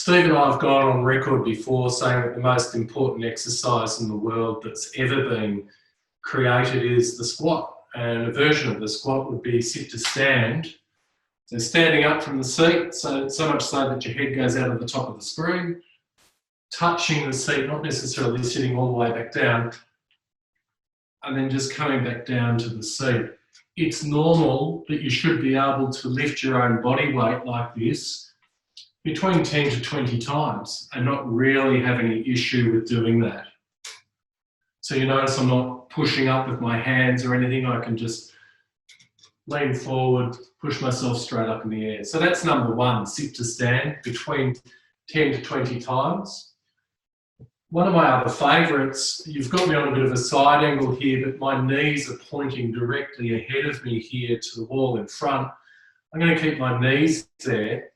Steve and I have gone on record before saying that the most important exercise in the world that's ever been created is the squat. And a version of the squat would be sit to stand. So standing up from the seat, so much so that your head goes out of the top of the screen, touching the seat, not necessarily sitting all the way back down, and then just coming back down to the seat. It's normal that you should be able to lift your own body weight like this between 10 to 20 times and not really have any issue with doing that. So you notice I'm not pushing up with my hands or anything. I can just lean forward, push myself straight up in the air. So that's number one, sit to stand between 10 to 20 times. One of my other favourites, you've got me on a bit of a side angle here, but my knees are pointing directly ahead of me here to the wall in front. I'm going to keep my knees there,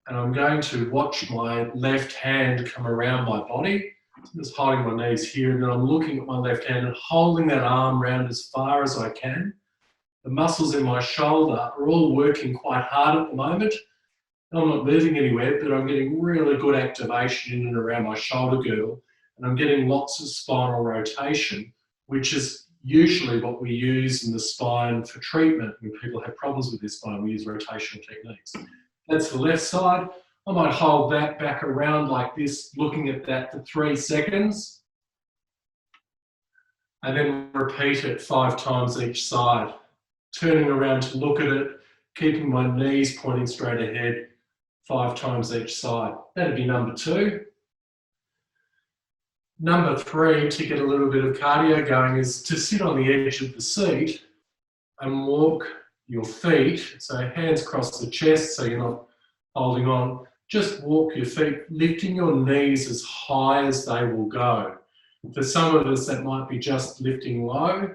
and I'm going to watch my left hand come around my body. I'm just holding my knees here, and then I'm looking at my left hand and holding that arm round as far as I can. The muscles in my shoulder are all working quite hard at the moment. I'm not moving anywhere, but I'm getting really good activation in and around my shoulder girdle, and I'm getting lots of spinal rotation, which is usually what we use in the spine for treatment when people have problems with their spine. We use rotational techniques. That's the left side. I might hold that back around like this, looking at that for 3 seconds, and then repeat it 5 times each side. Turning around to look at it, keeping my knees pointing straight ahead, 5 times each side. That'd be number 2. Number 3, to get a little bit of cardio going, is to sit on the edge of the seat and walk your feet, so hands across the chest so you're not holding on. Just walk your feet, lifting your knees as high as they will go. For some of us, that might be just lifting low.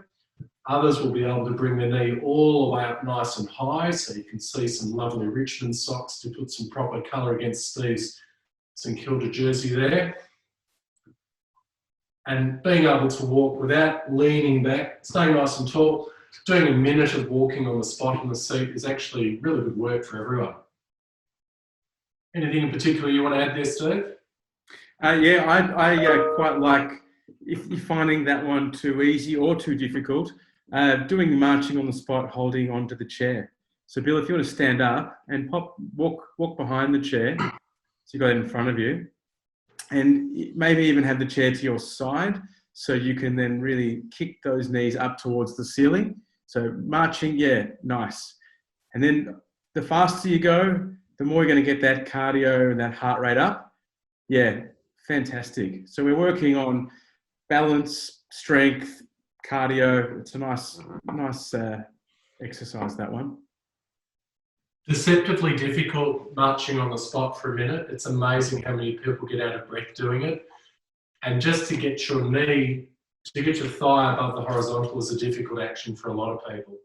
Others will be able to bring the knee all the way up nice and high, so you can see some lovely Richmond socks to put some proper colour against Steve's St Kilda jersey there. And being able to walk without leaning back, staying nice and tall, doing a minute of walking on the spot in the seat is actually really good work for everyone. Anything in particular you want to add there, Steve? Yeah, I quite like, if you're finding that one too easy or too difficult, doing marching on the spot, holding onto the chair. So Bill, if you want to stand up and walk behind the chair, so you got it in front of you, and maybe even have the chair to your side, so you can then really kick those knees up towards the ceiling. So marching, yeah, nice. And then the faster you go, the more you're going to get that cardio and that heart rate up. Yeah, fantastic. So we're working on balance, strength, cardio. It's a nice exercise, that one. Deceptively difficult marching on the spot for a minute. It's amazing how many people get out of breath doing it. And just to get your knee, to get your thigh above the horizontal is a difficult action for a lot of people.